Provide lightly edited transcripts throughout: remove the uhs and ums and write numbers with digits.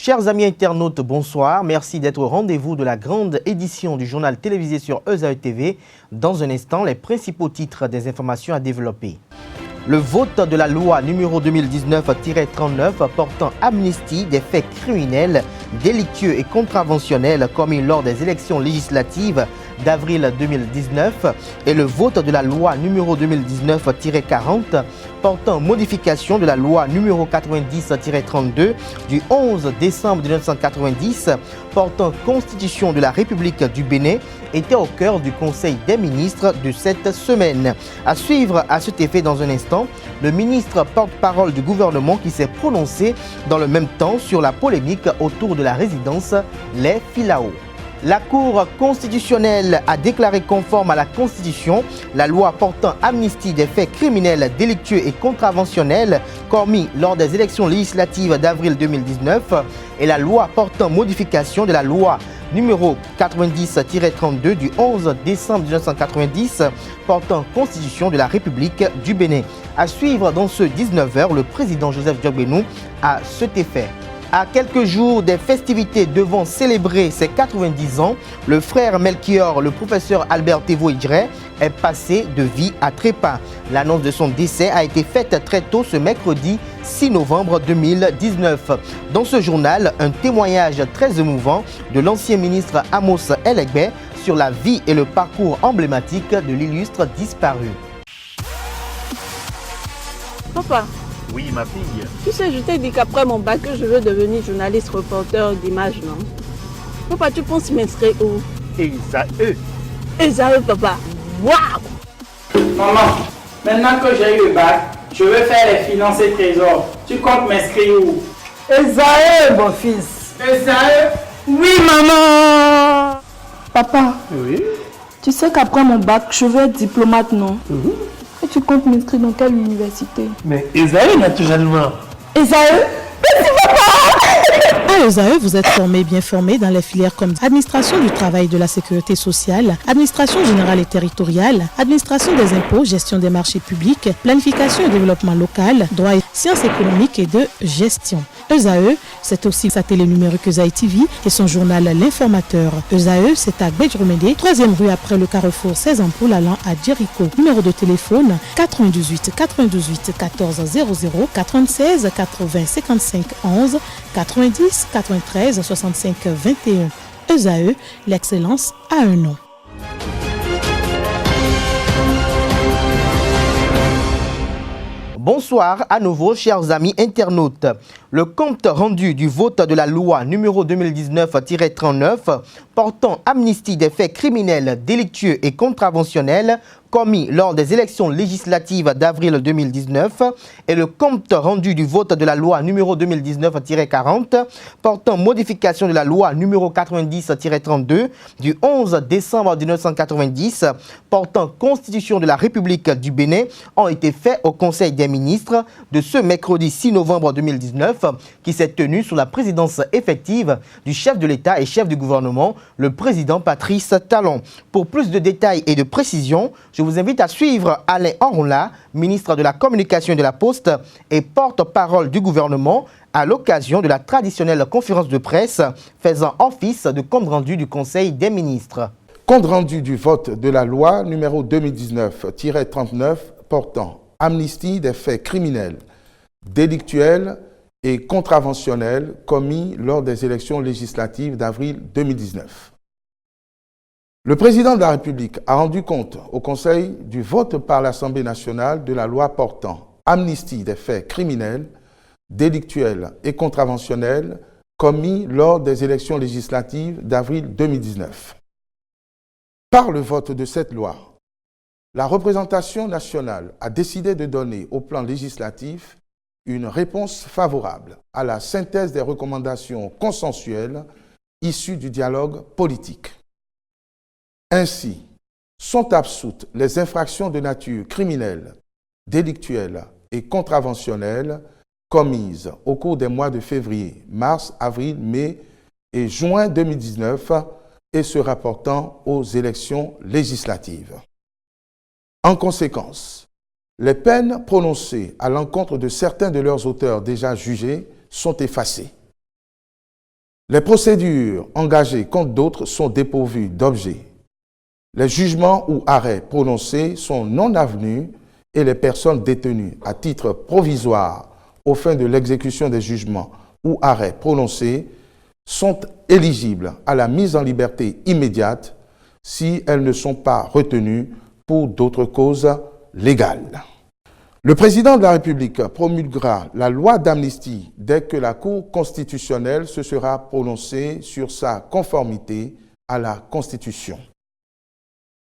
Chers amis internautes, bonsoir. Merci d'être au rendez-vous de la grande édition du journal télévisé sur ESAE TV. Dans un instant, les principaux titres des informations à développer. Le vote de la loi numéro 2019-39 portant amnistie des faits criminels, délictueux et contraventionnels commis lors des élections législatives d'avril 2019 et le vote de la loi numéro 2019-40 portant modification de la loi numéro 90-32 du 11 décembre 1990 portant constitution de la République du Bénin était au cœur du Conseil des ministres de cette semaine. À suivre à cet effet dans un instant, le ministre porte-parole du gouvernement qui s'est prononcé dans le même temps sur la polémique autour de la résidence Les Filao. La Cour constitutionnelle a déclaré conforme à la Constitution la loi portant amnistie des faits criminels, délictueux et contraventionnels commis lors des élections législatives d'avril 2019 et la loi portant modification de la loi numéro 90-32 du 11 décembre 1990 portant constitution de la République du Bénin. À suivre dans ce 19h, le président Joseph Diogbenou à cet effet. À quelques jours des festivités devant célébrer ses 90 ans, le frère Melchior, le professeur Albert Tevo Idjre, est passé de vie à trépas. L'annonce de son décès a été faite très tôt ce mercredi 6 novembre 2019. Dans ce journal, un témoignage très émouvant de l'ancien ministre Amos Elegbe sur la vie et le parcours emblématique de l'illustre disparu. Papa. Oui, ma fille. Tu sais, je t'ai dit qu'après mon bac, je veux devenir journaliste reporter d'image, non? Papa, tu penses m'inscrire où? ESAE. ESAE, papa. Waouh! Maman, maintenant que j'ai eu le bac, je veux faire les finances et trésors. Tu comptes m'inscrire où? ESAE, mon fils. ESAE? Oui, maman. Papa, Oui. tu sais qu'après mon bac, je veux être diplomate, non? Et tu comptes m'inscrire dans quelle université? Mais ESAE, naturellement. ESAE? À ESAE, vous êtes bien formé dans les filières comme administration du travail et de la sécurité sociale, administration générale et territoriale, administration des impôts, gestion des marchés publics, planification et développement local, droit et sciences économiques et de gestion. ESAE, c'est aussi sa télé numérique ESAE TV et son journal L'Informateur. ESAE, c'est à Bedjromede, 3e rue après le carrefour 16 ampoules allant à Jericho. Numéro de téléphone 98 98 14 00 96 80 55 11 90 93 65 21. ESAE, l'excellence a un nom. Bonsoir à nouveau, chers amis internautes. Le compte rendu du vote de la loi numéro 2019-39 portant amnistie des faits criminels, délictueux et contraventionnels commis lors des élections législatives d'avril 2019 et le compte rendu du vote de la loi numéro 2019-40 portant modification de la loi numéro 90-32 du 11 décembre 1990 portant constitution de la République du Bénin ont été faits au Conseil des ministres de ce mercredi 6 novembre 2019 qui s'est tenu sous la présidence effective du chef de l'État et chef du gouvernement, le président Patrice Talon. Pour plus de détails et de précisions, je vous invite à suivre Alain Orla, ministre de la Communication et de la Poste et porte-parole du gouvernement, à l'occasion de la traditionnelle conférence de presse faisant office de compte rendu du Conseil des ministres. Compte rendu du vote de la loi numéro 2019-39 portant amnistie des faits criminels, délictuels et contraventionnels commis lors des élections législatives d'avril 2019. Le président de la République a rendu compte au Conseil du vote par l'Assemblée nationale de la loi portant amnistie des faits criminels, délictuels et contraventionnels commis lors des élections législatives d'avril 2019. Par le vote de cette loi, la représentation nationale a décidé de donner au plan législatif une réponse favorable à la synthèse des recommandations consensuelles issues du dialogue politique. Ainsi, sont absoutes les infractions de nature criminelle, délictuelle et contraventionnelle commises au cours des mois de février, mars, avril, mai et juin 2019 et se rapportant aux élections législatives. En conséquence, les peines prononcées à l'encontre de certains de leurs auteurs déjà jugés sont effacées. Les procédures engagées contre d'autres sont dépourvues d'objet. Les jugements ou arrêts prononcés sont non avenus et les personnes détenues à titre provisoire aux fins de l'exécution des jugements ou arrêts prononcés sont éligibles à la mise en liberté immédiate si elles ne sont pas retenues pour d'autres causes légales. Le président de la République promulguera la loi d'amnistie dès que la Cour constitutionnelle se sera prononcée sur sa conformité à la Constitution.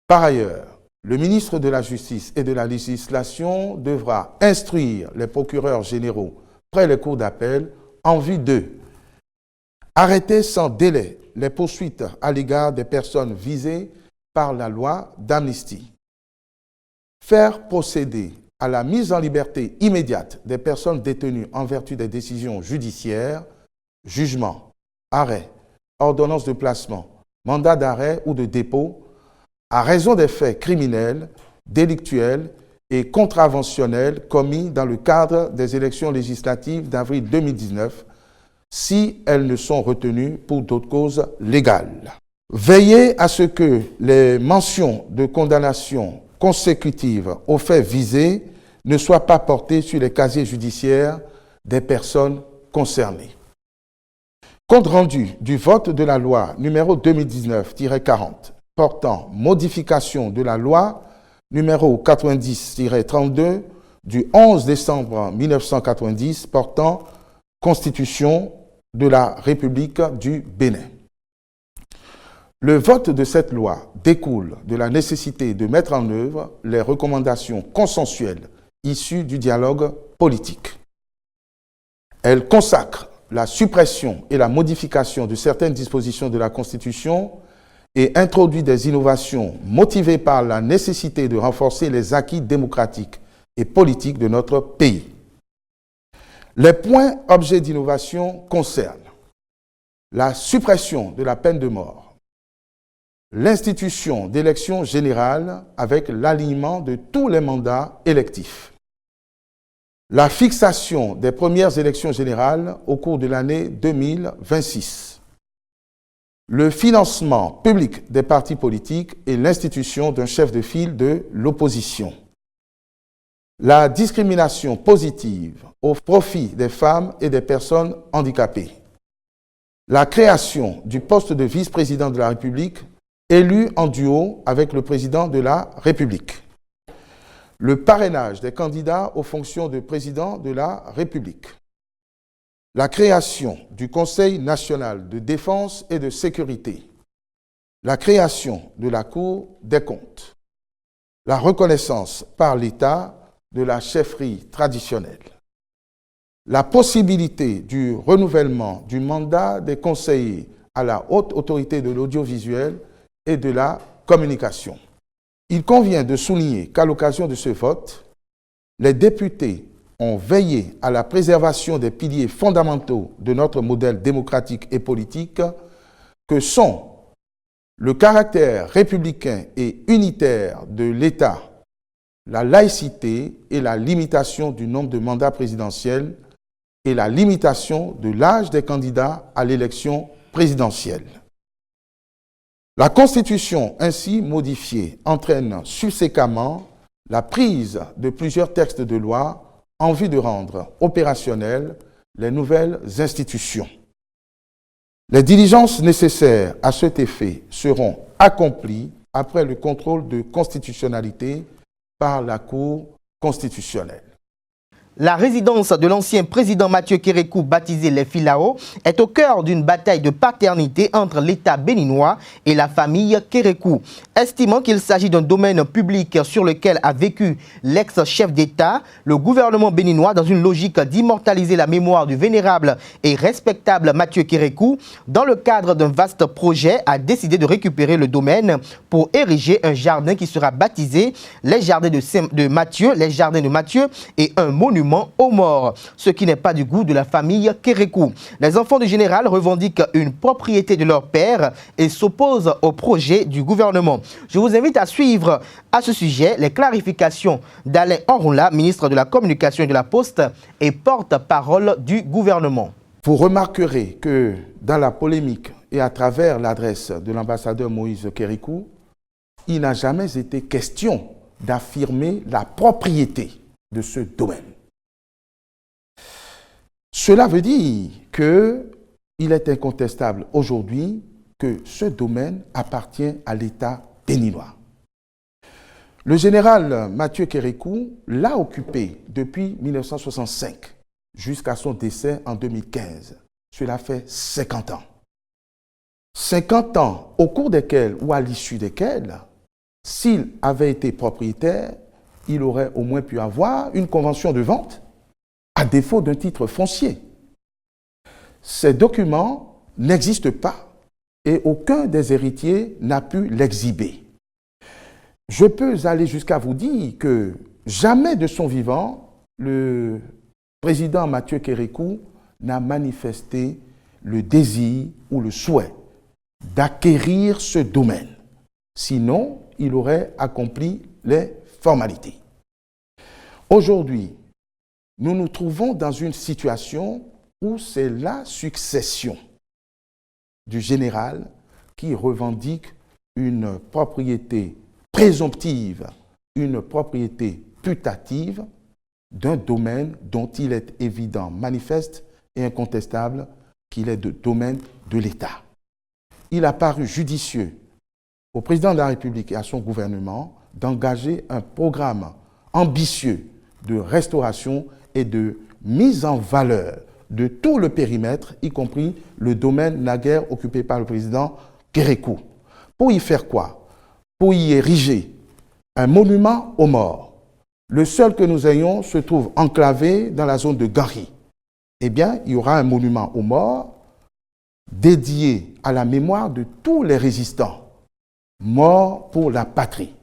Par ailleurs, le ministre de la Justice et de la Législation devra instruire les procureurs généraux près les cours d'appel en vue de arrêter sans délai les poursuites à l'égard des personnes visées par la loi d'amnistie, faire procéder à la mise en liberté immédiate des personnes détenues en vertu des décisions judiciaires, jugements, arrêts, ordonnances de placement, mandat d'arrêt ou de dépôt, à raison des faits criminels, délictuels et contraventionnels commis dans le cadre des élections législatives d'avril 2019, si elles ne sont retenues pour d'autres causes légales. Veillez à ce que les mentions de condamnation consécutives aux faits visés ne soient pas portées sur les casiers judiciaires des personnes concernées. Compte rendu du vote de la loi numéro 2019-40 portant modification de la loi numéro 90-32 du 11 décembre 1990 portant Constitution de la République du Bénin. Le vote de cette loi découle de la nécessité de mettre en œuvre les recommandations consensuelles issues du dialogue politique. Elle consacre la suppression et la modification de certaines dispositions de la Constitution et introduit des innovations motivées par la nécessité de renforcer les acquis démocratiques et politiques de notre pays. Les points objets d'innovation concernent la suppression de la peine de mort, l'institution d'élections générales avec l'alignement de tous les mandats électifs, la fixation des premières élections générales au cours de l'année 2026, le financement public des partis politiques et l'institution d'un chef de file de l'opposition, la discrimination positive au profit des femmes et des personnes handicapées, la création du poste de vice-président de la République élu en duo avec le président de la République, le parrainage des candidats aux fonctions de président de la République, la création du Conseil national de défense et de sécurité, la création de la Cour des comptes, la reconnaissance par l'État de la chefferie traditionnelle, la possibilité du renouvellement du mandat des conseillers à la haute autorité de l'audiovisuel et de la communication. Il convient de souligner qu'à l'occasion de ce vote, les députés ont veillé à la préservation des piliers fondamentaux de notre modèle démocratique et politique que sont le caractère républicain et unitaire de l'État, la laïcité et la limitation du nombre de mandats présidentiels et la limitation de l'âge des candidats à l'élection présidentielle. La Constitution ainsi modifiée entraîne subséquemment la prise de plusieurs textes de loi en vue de rendre opérationnelles les nouvelles institutions. Les diligences nécessaires à cet effet seront accomplies après le contrôle de constitutionnalité par la Cour constitutionnelle. La résidence de l'ancien président Mathieu Kérékou, baptisé les Filao, est au cœur d'une bataille de paternité entre l'État béninois et la famille Kérékou. Estimant qu'il s'agit d'un domaine public sur lequel a vécu l'ex-chef d'État, le gouvernement béninois, dans une logique d'immortaliser la mémoire du vénérable et respectable Mathieu Kérékou, dans le cadre d'un vaste projet, a décidé de récupérer le domaine pour ériger un jardin qui sera baptisé les jardins de Mathieu, les jardins de Mathieu et un monument aux morts, ce qui n'est pas du goût de la famille Kérékou. Les enfants du général revendiquent une propriété de leur père et s'opposent au projet du gouvernement. Je vous invite à suivre à ce sujet les clarifications d'Alain Enroula, ministre de la Communication et de la Poste et porte-parole du gouvernement. Vous remarquerez que dans la polémique et à travers l'adresse de l'ambassadeur Moïse Kérékou, il n'a jamais été question d'affirmer la propriété de ce domaine. Cela veut dire qu'il est incontestable aujourd'hui que ce domaine appartient à l'État béninois. Le général Mathieu Kérékou l'a occupé depuis 1965 jusqu'à son décès en 2015. Cela fait 50 ans. 50 ans au cours desquels ou à l'issue desquels, s'il avait été propriétaire, il aurait au moins pu avoir une convention de vente à défaut d'un titre foncier. Ces documents n'existent pas et aucun des héritiers n'a pu l'exhiber. Je peux aller jusqu'à vous dire que jamais de son vivant, le président Mathieu Kérékou n'a manifesté le désir ou le souhait d'acquérir ce domaine. Sinon, il aurait accompli les formalités. Aujourd'hui, nous nous trouvons dans une situation où c'est la succession du général qui revendique une propriété présomptive, une propriété putative d'un domaine dont il est évident, manifeste et incontestable qu'il est le domaine de l'État. Il a paru judicieux au président de la République et à son gouvernement d'engager un programme ambitieux de restauration et de mise en valeur de tout le périmètre, y compris le domaine naguère occupé par le président Kérékou. Pour y faire quoi? Pour y ériger un monument aux morts. Le seul que nous ayons se trouve enclavé dans la zone de Gari. Eh bien, il y aura un monument aux morts dédié à la mémoire de tous les résistants morts pour la patrie.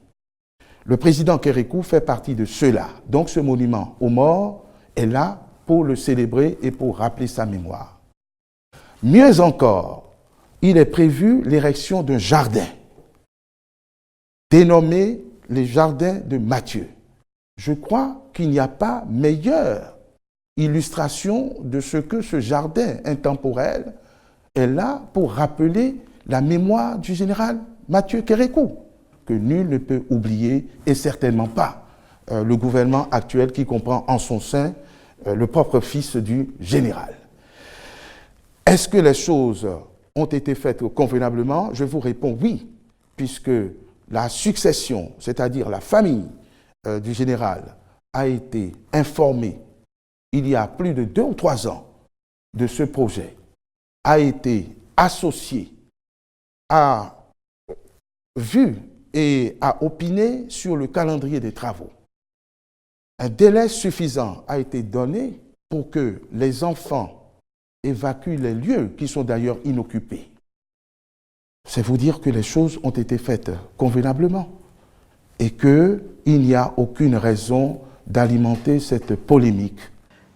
Le président Kérékou fait partie de ceux-là. Donc ce monument aux morts est là pour le célébrer et pour rappeler sa mémoire. Mieux encore, il est prévu l'érection d'un jardin dénommé les jardins de Mathieu. Je crois qu'il n'y a pas meilleure illustration de ce que ce jardin intemporel est là pour rappeler la mémoire du général Mathieu Kérékou, que nul ne peut oublier, et certainement pas le gouvernement actuel qui comprend en son sein le propre fils du général. Est-ce que les choses ont été faites convenablement? Je vous réponds oui, puisque la succession, c'est-à-dire la famille du général, a été informée il y a plus de 2 ou 3 ans de ce projet, a été associée, a vu et a opiné sur le calendrier des travaux. Un délai suffisant a été donné pour que les enfants évacuent les lieux qui sont d'ailleurs inoccupés. C'est vous dire que les choses ont été faites convenablement et qu'il n'y a aucune raison d'alimenter cette polémique.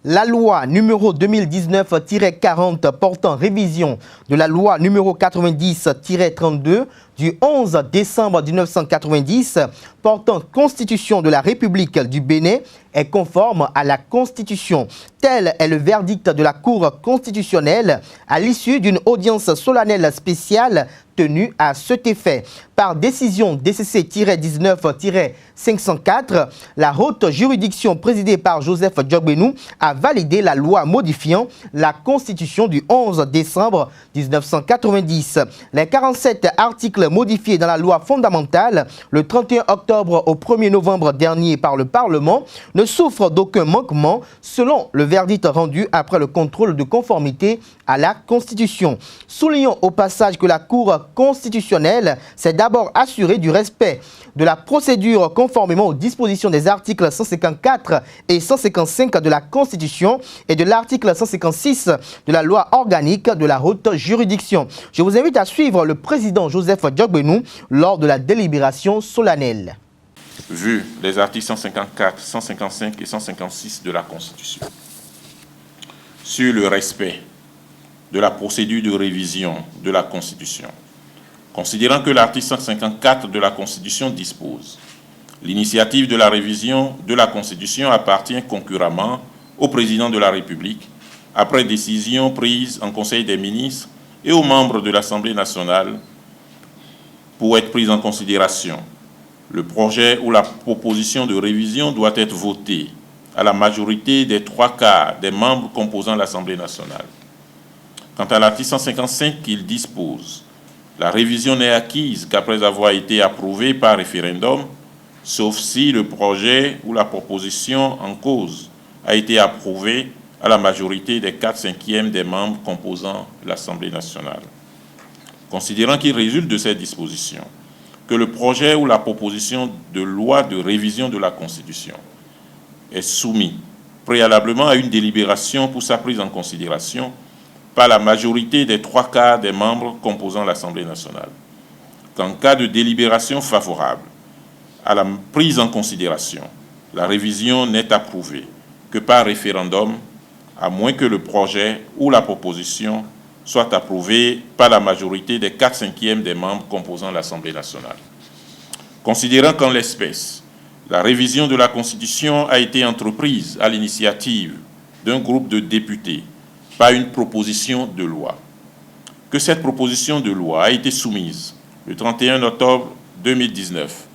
La loi numéro 2019-40 portant révision de la loi numéro 90-32 du 11 décembre 1990 portant Constitution de la République du Bénin est conforme à la Constitution. Tel est le verdict de la Cour constitutionnelle à l'issue d'une audience solennelle spéciale tenue à cet effet. Par décision DCC-19-504, la haute juridiction présidée par Joseph Djogbenou a validé la loi modifiant la Constitution du 11 décembre 1990. Les 47 articles modifiés dans la loi fondamentale le 31 octobre au 1er novembre dernier par le Parlement ne souffrent d'aucun manquement selon le verdict rendu après le contrôle de conformité à la Constitution. Soulignons au passage que la Cour constitutionnelle s'est d'abord assurée du respect de la procédure conformément aux dispositions des articles 154 et 155 de la Constitution et de l'article 156 de la loi organique de la haute juridiction. Je vous invite à suivre le président Joseph Djogbenou lors de la délibération solennelle. Vu les articles 154, 155 et 156 de la Constitution, sur le respect de la procédure de révision de la Constitution, considérant que l'article 154 de la Constitution dispose « L'initiative de la révision de la Constitution appartient concurremment au président de la République après décision prise en Conseil des ministres et aux membres de l'Assemblée nationale pour être prise en considération. Le projet ou la proposition de révision doit être voté à la majorité des 3/4 des membres composant l'Assemblée nationale. Quant à l'article 155, il dispose « La révision n'est acquise qu'après avoir été approuvée par référendum, sauf si le projet ou la proposition en cause a été approuvé à la majorité des 4/5 des membres composant l'Assemblée nationale. » Considérant qu'il résulte de cette disposition que le projet ou la proposition de loi de révision de la Constitution est soumis préalablement à une délibération pour sa prise en considération par la majorité des 3/4 des membres composant l'Assemblée nationale, qu'en cas de délibération favorable à la prise en considération, la révision n'est approuvée que par référendum, à moins que le projet ou la proposition soit approuvé par la majorité des 4/5 des membres composant l'Assemblée nationale. Considérant qu'en l'espèce, la révision de la Constitution a été entreprise à l'initiative d'un groupe de députés par une proposition de loi, que cette proposition de loi a été soumise le 31 octobre 2019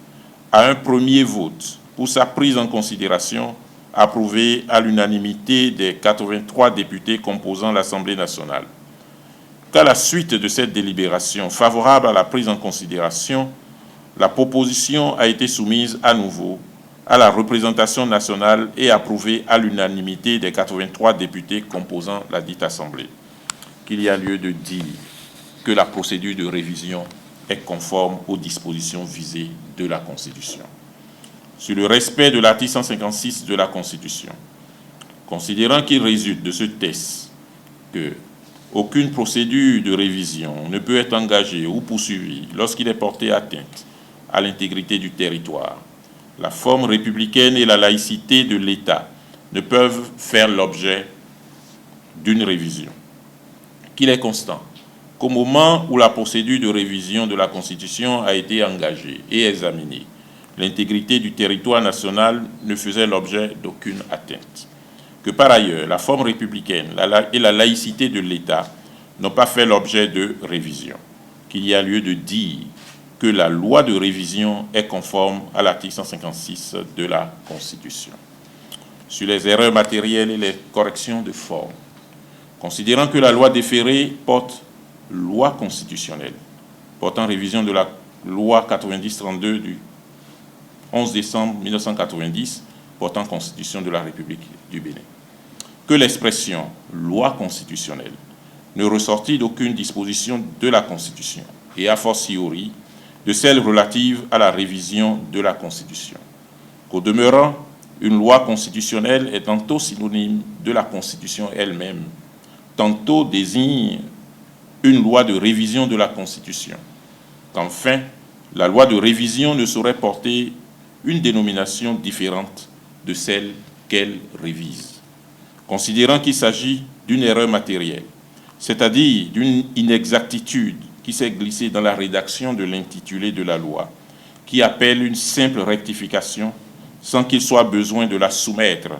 à un premier vote pour sa prise en considération approuvée à l'unanimité des 83 députés composant l'Assemblée nationale. Qu'à la suite de cette délibération favorable à la prise en considération, la proposition a été soumise à nouveau à la représentation nationale et approuvée à l'unanimité des 83 députés composant la dite Assemblée, qu'il y a lieu de dire que la procédure de révision est conforme aux dispositions visées de la Constitution. Sur le respect de l'article 156 de la Constitution, considérant qu'il résulte de ce test que aucune procédure de révision ne peut être engagée ou poursuivie lorsqu'il est porté atteinte à l'intégrité du territoire, la forme républicaine et la laïcité de l'État ne peuvent faire l'objet d'une révision. Qu'il est constant qu'au moment où la procédure de révision de la Constitution a été engagée et examinée, l'intégrité du territoire national ne faisait l'objet d'aucune atteinte. Que par ailleurs, la forme républicaine et la laïcité de l'État n'ont pas fait l'objet de révision. Qu'il y a lieu de dire que la loi de révision est conforme à l'article 156 de la Constitution. Sur les erreurs matérielles et les corrections de forme, considérant que la loi déférée porte loi constitutionnelle, portant révision de la loi 90-32 du 11 décembre 1990, portant Constitution de la République du Bénin, que l'expression loi constitutionnelle ne ressortit d'aucune disposition de la Constitution, et a fortiori de celle relative à la révision de la Constitution. Qu'au demeurant, une loi constitutionnelle est tantôt synonyme de la Constitution elle-même, tantôt désigne une loi de révision de la Constitution. Qu'enfin, la loi de révision ne saurait porter une dénomination différente de celle qu'elle révise. Considérant qu'il s'agit d'une erreur matérielle, c'est-à-dire d'une inexactitude qui s'est glissée dans la rédaction de l'intitulé de la loi, qui appelle une simple rectification sans qu'il soit besoin de la soumettre,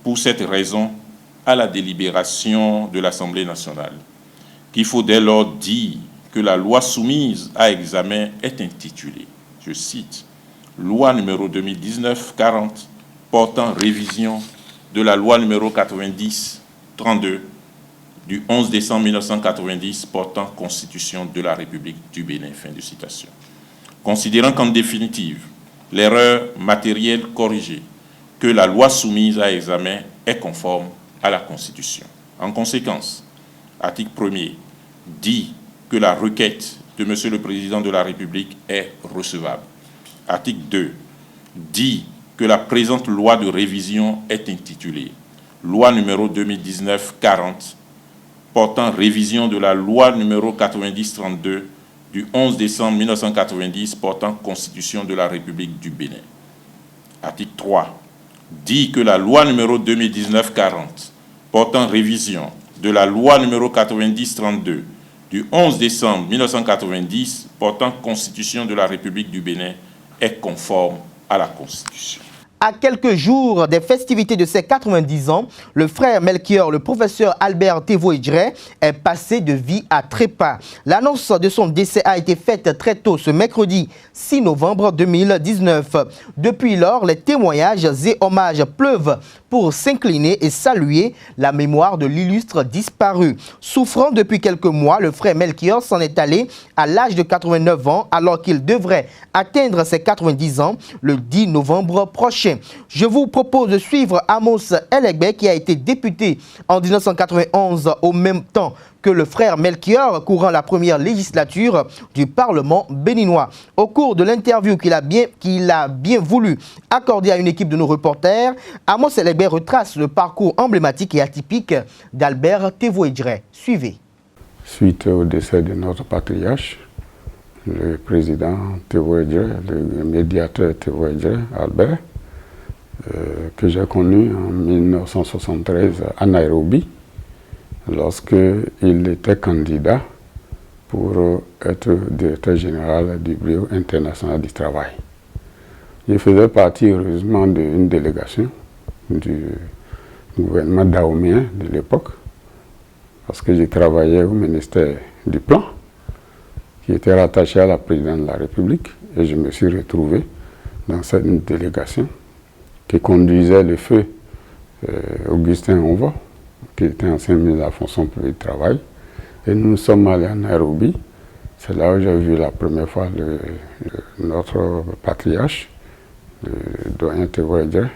pour cette raison, à la délibération de l'Assemblée nationale, qu'il faut dès lors dire que la loi soumise à examen est intitulée, je cite, « Loi numéro 2019-40 portant révision de la loi numéro 90-32 du 11 décembre 1990 portant Constitution de la République du Bénin ». Fin de citation. Considérant qu'en définitive, l'erreur matérielle corrigée, que la loi soumise à examen est conforme à la Constitution. En conséquence, article 1er dit que la requête de M. le Président de la République est recevable. Article 2 dit que la présente loi de révision est intitulée Loi numéro 2019-40 portant révision de la loi numéro 90-32 du 11 décembre 1990 portant Constitution de la République du Bénin. Article 3 dit que la loi numéro 2019-40 portant révision de la loi numéro 90-32 du 11 décembre 1990 portant Constitution de la République du Bénin est conforme à la Constitution. À quelques jours des festivités de ses 90 ans, le frère Melchior, le professeur Albert Tevoidjre, est passé de vie à trépas. L'annonce de son décès a été faite très tôt ce mercredi 6 novembre 2019. Depuis lors, les témoignages et hommages pleuvent pour s'incliner et saluer la mémoire de l'illustre disparu. Souffrant depuis quelques mois, le frère Melchior s'en est allé à l'âge de 89 ans alors qu'il devrait atteindre ses 90 ans le 10 novembre prochain. Je vous propose de suivre Amos Elegbe qui a été député en 1991 au même temps que le frère Melchior courant la première législature du Parlement béninois. Au cours de l'interview qu'il a bien voulu accorder à une équipe de nos reporters, Amos Elegbe retrace le parcours emblématique et atypique d'Albert Tevoidjre. Suivez. Suite au décès de notre patriarche, le président Tevoidjre, le médiateur Tevoidjre, Albert, que j'ai connu en 1973 à Nairobi, lorsqu'il était candidat pour être directeur général du Bureau international du travail. Je faisais partie heureusement d'une délégation du gouvernement dahoméen de l'époque, parce que j'ai travaillé au ministère du Plan, qui était rattaché à la présidente de la République, et je me suis retrouvé dans cette délégation qui conduisait le feu Augustin Onva, qui était ancien ministre de la fonction publique du travail. Et nous sommes allés à Nairobi. C'est là où j'ai vu la première fois notre patriarche, le doyen Tevoidjre,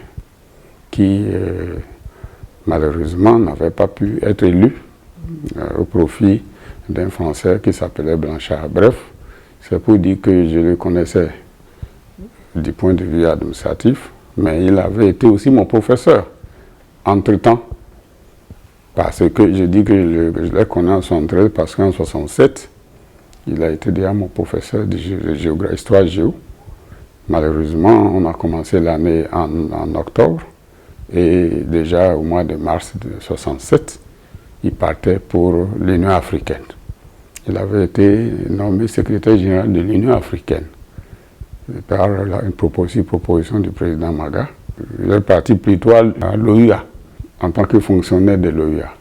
qui malheureusement n'avait pas pu être élu au profit d'un Français qui s'appelait Blanchard. Bref, c'est pour dire que je le connaissais du point de vue administratif, mais il avait été aussi mon professeur entre-temps. Parce que je dis que je l'ai connu en 1973 parce qu'en 1967, il a été déjà mon professeur de géographie, histoire géo. Malheureusement, on a commencé l'année en octobre et déjà au mois de mars de 1967, il partait pour l'Union africaine. Il avait été nommé secrétaire général de l'Union africaine par une proposition du président Maga. Il est parti plutôt à l'OUA, en tant que fonctionnaire de l'OUA.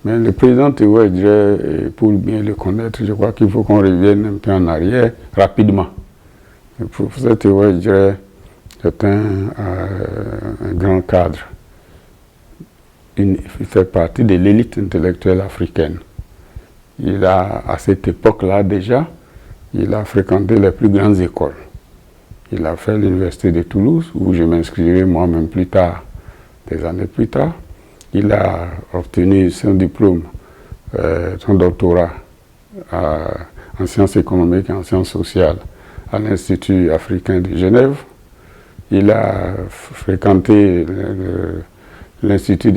Mais le président Tevoidjre, pour bien le connaître, je crois qu'il faut qu'on revienne un peu en arrière rapidement. Le professeur Tevoidjre est un grand cadre. Il fait partie de l'élite intellectuelle africaine. Il a, à cette époque-là déjà, il a fréquenté les plus grandes écoles. Il a fait l'université de Toulouse, où je m'inscrirai moi-même plus tard, des années plus tard. Il a obtenu son diplôme, son doctorat en sciences économiques et en sciences sociales à l'Institut africain de Genève. Il a fréquenté l'université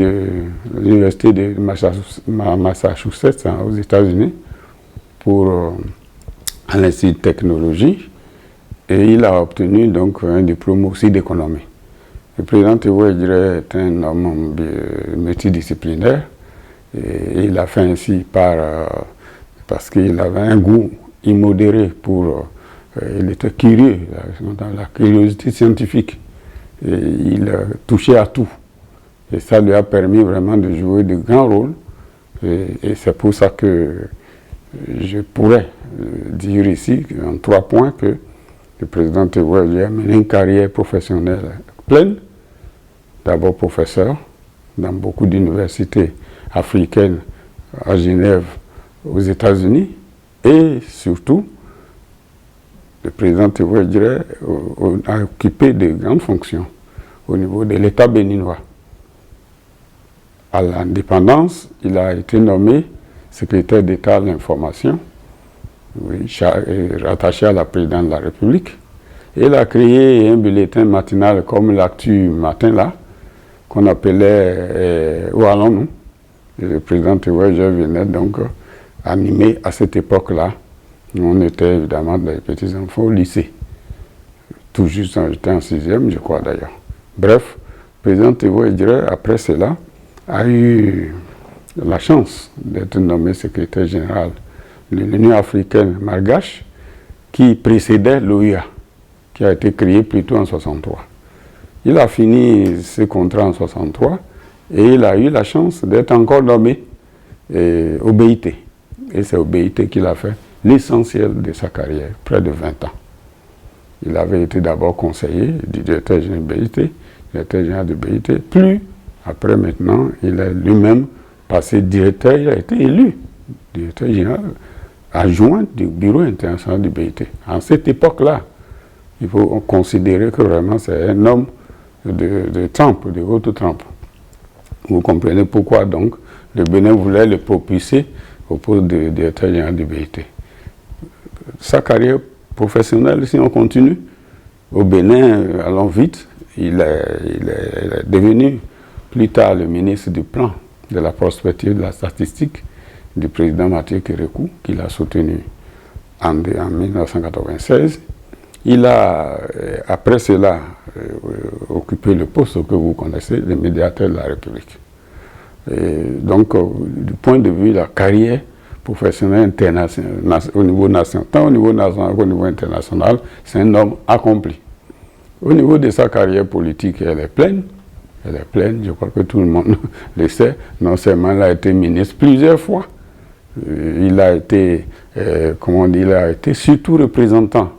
de Massachusetts aux États-Unis à l'Institut de technologie. Et il a obtenu donc un diplôme aussi d'économie. Le président Tevoidjre est un homme multidisciplinaire et il a fait ainsi parce qu'il avait un goût immodéré il était curieux, dans la curiosité scientifique. Et il touchait à tout. Et ça lui a permis vraiment de jouer de grands rôles. Et c'est pour ça que je pourrais dire ici, en 3 points, que le président Tevoidjre a mené une carrière professionnelle pleine. D'abord professeur dans beaucoup d'universités africaines à Genève, aux États-Unis, et surtout, le président Tevoidjre a occupé de grandes fonctions au niveau de l'État béninois. À l'indépendance, il a été nommé secrétaire d'État à l'information, rattaché à la présidente de la République. Et il a créé un bulletin matinal comme l'Actu Matin là, qu'on appelait Où allons-nous? Le président Tevoidjre venait donc animer à cette époque-là. On était évidemment des petits enfants au lycée. Tout juste, j'étais en 6e, je crois d'ailleurs. Bref, le président Tevoidjre, après cela, a eu la chance d'être nommé secrétaire général de l'Union africaine malgache, qui précédait l'OUA, qui a été créée plutôt en 1963. Il a fini ce contrat en 1963 et il a eu la chance d'être encore nommé au BIT. Et c'est au BIT qu'il a fait l'essentiel de sa carrière, près de 20 ans. Il avait été d'abord conseiller du directeur général du BIT, directeur général du BIT, puis après maintenant, il est lui-même passé directeur, il a été élu directeur général adjoint du bureau international du BIT. En cette époque-là, il faut considérer que vraiment c'est un homme de trempe, de haute trempe. Vous comprenez pourquoi donc le Bénin voulait le propulser au poste de directeur général du BIT. Sa carrière professionnelle, si on continue, au Bénin, allons vite, il est devenu plus tard le ministre du plan, de la prospective, de la statistique du président Mathieu Kérékou, qu'il a soutenu en 1996. Il a, après cela, occupé le poste que vous connaissez, le médiateur de la République. Et donc, du point de vue de la carrière professionnelle internationale, au niveau national, tant au niveau national qu'au niveau international, c'est un homme accompli. Au niveau de sa carrière politique, elle est pleine. Elle est pleine, je crois que tout le monde le sait. Non seulement il a été ministre plusieurs fois, il a été, comment dire, il a été surtout représentant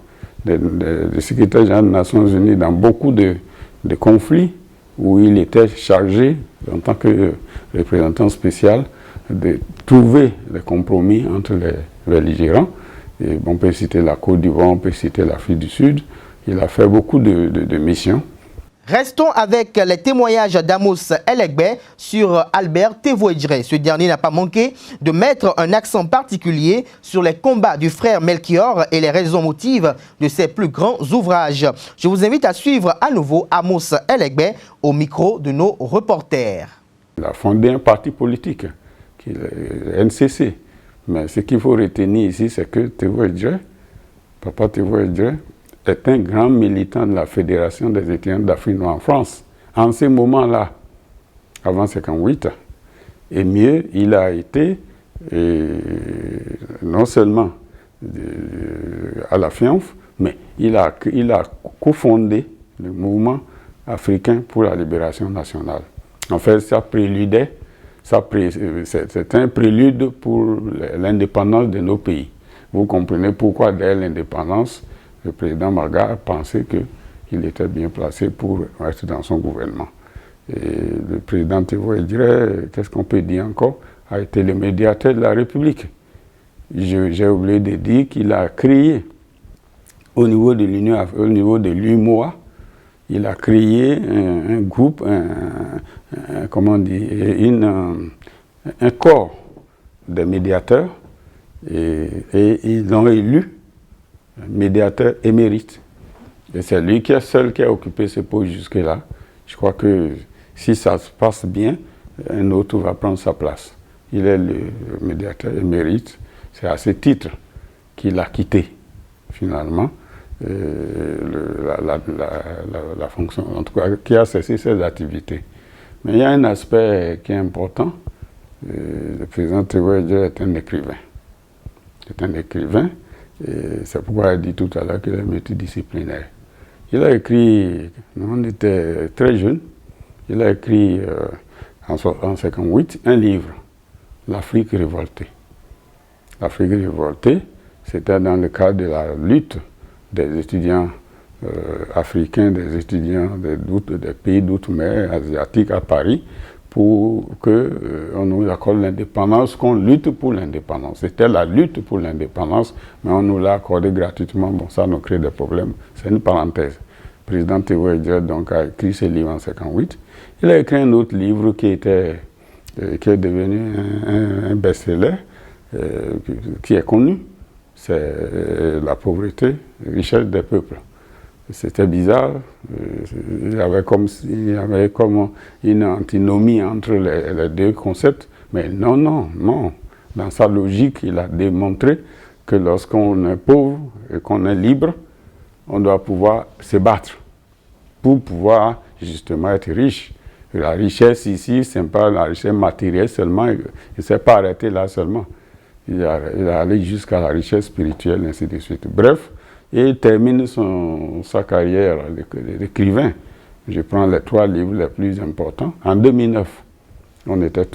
du secrétaire général des Nations Unies dans beaucoup de conflits où il était chargé, en tant que représentant spécial, de trouver des compromis entre les belligérants. Et on peut citer la Côte d'Ivoire, on peut citer l'Afrique du Sud. Il a fait beaucoup de missions. Restons avec les témoignages d'Amos Elegbé sur Albert Tévoedjre. Ce dernier n'a pas manqué de mettre un accent particulier sur les combats du frère Melchior et les raisons motives de ses plus grands ouvrages. Je vous invite à suivre à nouveau Amos Elegbé au micro de nos reporters. Il a fondé un parti politique, qui est le NCC. Mais ce qu'il faut retenir ici, c'est que Tévoedjre, Papa Tévoedjre, est un grand militant de la Fédération des étudiants d'Afrique noire en France. En ce moment-là, avant 1958, et mieux, il a été non seulement à la FIANF, mais il a cofondé le mouvement africain pour la libération nationale. En fait, ça préludait, c'est un prélude pour l'indépendance de nos pays. Vous comprenez pourquoi dès l'indépendance, le président Maga pensait qu'il était bien placé pour être dans son gouvernement. Et le président Tévoedjre, qu'est-ce qu'on peut dire encore, a été le médiateur de la République. J'ai oublié de dire qu'il a créé, au niveau de l'Union, au niveau de l'UMOA, il a créé un groupe, comment dire, un corps de médiateurs, et ils l'ont élu médiateur émérite. Et c'est lui qui est seul qui a occupé ce poste jusque-là. Je crois que si ça se passe bien, un autre va prendre sa place. Il est le médiateur émérite. C'est à ce titre qu'il a quitté, finalement, la fonction, en tout cas, qui a cessé ses activités. Mais il y a un aspect qui est important. Le président Tévoedjre est un écrivain. C'est un écrivain. C'est pourquoi il dit tout à l'heure qu'il est multidisciplinaire. Il a écrit, on était très jeune, il a écrit en 1958 un livre, L'Afrique révoltée. L'Afrique révoltée, c'était dans le cadre de la lutte des étudiants africains, des étudiants des pays d'outre-mer asiatiques à Paris, pour qu'on nous accorde l'indépendance, qu'on lutte pour l'indépendance. C'était la lutte pour l'indépendance, mais on nous l'a accordé gratuitement. Bon, ça nous crée des problèmes. C'est une parenthèse. Le président Tévoedjre donc a écrit ce livre en 1958. Il a écrit un autre livre qui est devenu un best-seller, qui est connu. C'est La pauvreté, richesse des peuples. C'était bizarre, il y avait comme une antinomie entre les deux concepts, mais non. Dans sa logique, il a démontré que lorsqu'on est pauvre et qu'on est libre, on doit pouvoir se battre pour pouvoir justement être riche. Et la richesse ici, ce n'est pas la richesse matérielle seulement, il ne s'est pas arrêté là seulement. Il est allé jusqu'à la richesse spirituelle, ainsi de suite. Bref, et il termine sa carrière d'écrivain Je prends les 3 livres les plus importants. En 2009, on était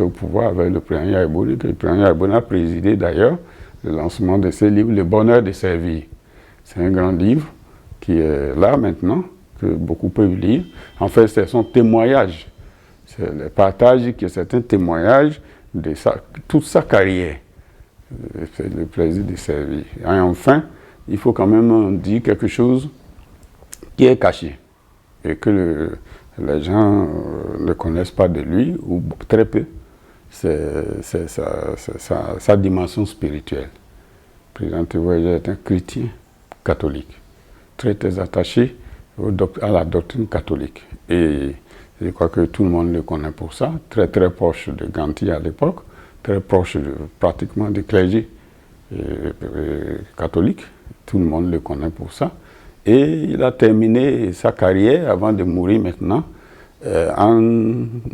au pouvoir avec le président Yaïbouni. Le président Yaïbouni a présidé d'ailleurs le lancement de ce livre, Le bonheur de servir. C'est un grand livre qui est là maintenant, que beaucoup peuvent lire. En fait, c'est son témoignage. C'est le partage, c'est un témoignage de toute sa carrière. C'est le plaisir de servir. Et enfin, il faut quand même dire quelque chose qui est caché et que les gens ne connaissent pas de lui, ou très peu. C'est sa dimension spirituelle. Le président Tévoyé est un chrétien catholique, très attaché à la doctrine catholique. Et je crois que tout le monde le connaît pour ça, très proche de Ganti à l'époque, très proche pratiquement du clergé catholique. Tout le monde le connaît pour ça. Et il a terminé sa carrière, avant de mourir maintenant, en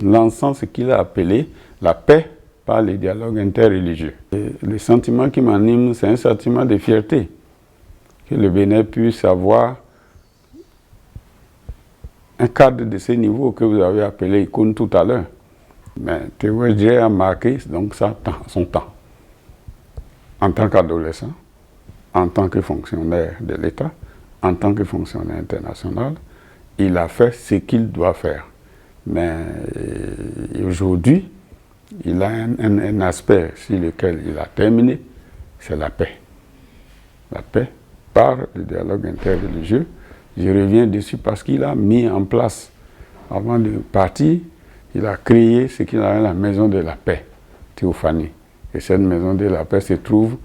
lançant ce qu'il a appelé la paix par les dialogues interreligieux. Et le sentiment qui m'anime, c'est un sentiment de fierté, que le Bénin puisse avoir un cadre de ce niveau que vous avez appelé icône tout à l'heure. Mais Tévoyé a marqué donc son temps. En tant qu'adolescent, en tant que fonctionnaire de l'État, en tant que fonctionnaire international, il a fait ce qu'il doit faire. Mais aujourd'hui, il a un aspect sur lequel il a terminé, c'est la paix. La paix par le dialogue interreligieux. Je reviens dessus parce qu'il a mis en place, avant de partir, il a créé ce qu'il appelle la maison de la paix, Théophanie. Et cette maison de la paix se trouve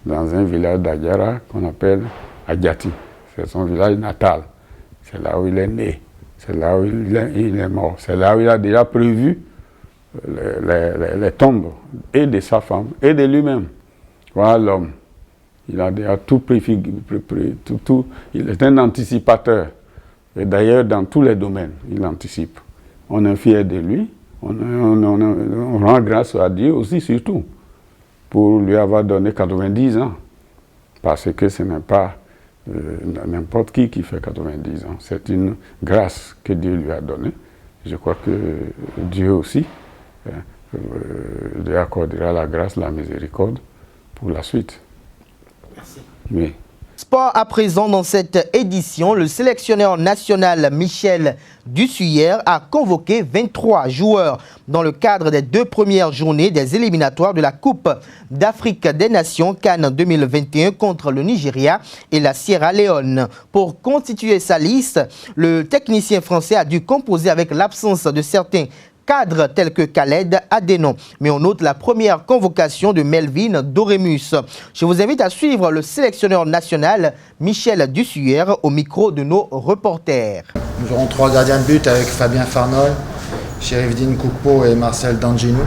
dans un village d'Adiara qu'on appelle Adiati. C'est son village natal. C'est là où il est né. C'est là où il est mort. C'est là où il a déjà prévu les tombes et de sa femme et de lui-même. Voilà l'homme. Il a déjà tout préfiguré. Il est un anticipateur. Et d'ailleurs, dans tous les domaines, il anticipe. On est fier de lui. On rend grâce à Dieu aussi, surtout, pour lui avoir donné 90 ans. Parce que ce n'est pas n'importe qui fait 90 ans. C'est une grâce que Dieu lui a donnée. Je crois que Dieu aussi lui accordera la grâce, la miséricorde pour la suite. Merci. Oui. Sport à présent dans cette édition, le sélectionneur national Michel Dussuyer a convoqué 23 joueurs dans le cadre des 2 premières journées des éliminatoires de la Coupe d'Afrique des Nations CAN 2021 contre le Nigeria et la Sierra Leone. Pour constituer sa liste, le technicien français a dû composer avec l'absence de certains cadres tels que Khaled Adénon. Mais on note la première convocation de Melvin Doremus. Je vous invite à suivre le sélectionneur national Michel Dussuyer au micro de nos reporters. Nous aurons 3 gardiens de but avec Fabien Farnol, Chérifdine Koukpo et Marcel Danginou.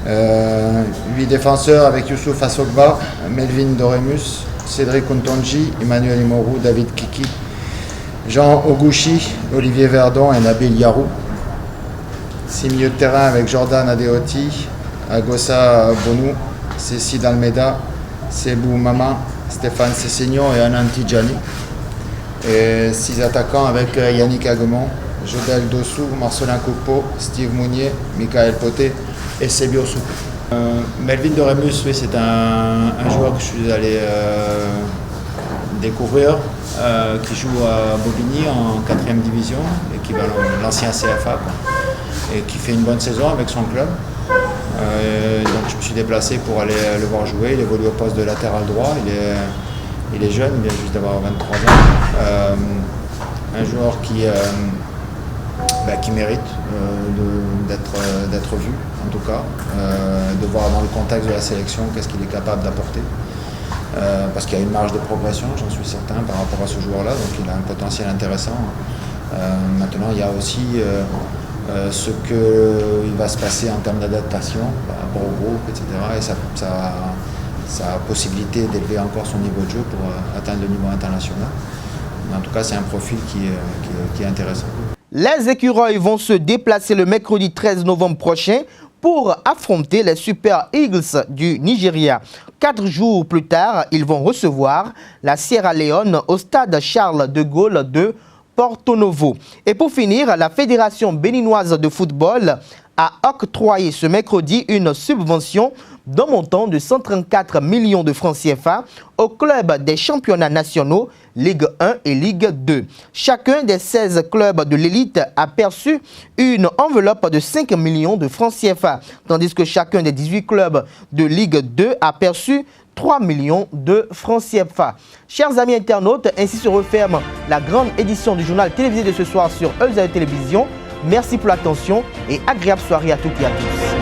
8 défenseurs avec Youssouf Assogba, Melvin Doremus, Cédric Ontonji, Emmanuel Imorou, David Kiki, Jean Ogouchi, Olivier Verdon et Nabil Yarou. 6 milieux de terrain avec Jordan Adeoti, Agossa Bonou, Cécile Almeida, Sebou Mama, Stéphane Cessignon et Anan Tidjani. Et 6 attaquants avec Yannick Aguemont, Jodel Dossou, Marcelin Koukpo, Steve Mounier, Michael Poté et Sebio Soukou. Melvin Doremus, oui, c'est un joueur que je suis allé découvrir, qui joue à Bobigny en 4e division, équivalent de l'ancien CFA, quoi, et qui fait une bonne saison avec son club. Donc je me suis déplacé pour aller le voir jouer. Il évolue au poste de latéral droit, il est jeune, il vient juste d'avoir 23 ans. Un joueur qui mérite d'être vu, en tout cas, de voir dans le contexte de la sélection qu'est-ce qu'il est capable d'apporter. Parce qu'il y a une marge de progression, j'en suis certain, par rapport à ce joueur-là, donc il a un potentiel intéressant. Maintenant, il y a aussi ce qu'il va se passer en termes d'adaptation par rapport au groupe, etc. Et sa possibilité d'élever encore son niveau de jeu pour atteindre le niveau international. Mais en tout cas, c'est un profil qui est intéressant. Les écureuils vont se déplacer le mercredi 13 novembre prochain pour affronter les Super Eagles du Nigeria. 4 jours plus tard, ils vont recevoir la Sierra Leone au stade Charles de Gaulle de Porto Novo. Et pour finir, la Fédération béninoise de football a octroyé ce mercredi une subvention d'un montant de 134 millions de francs CFA au club des championnats nationaux Ligue 1 et Ligue 2. Chacun des 16 clubs de l'élite a perçu une enveloppe de 5 millions de francs CFA, tandis que chacun des 18 clubs de Ligue 2 a perçu 3 millions de francs CFA. Chers amis internautes, ainsi se referme la grande édition du journal télévisé de ce soir sur Eusao Télévision. Merci pour l'attention et agréable soirée à toutes et à tous.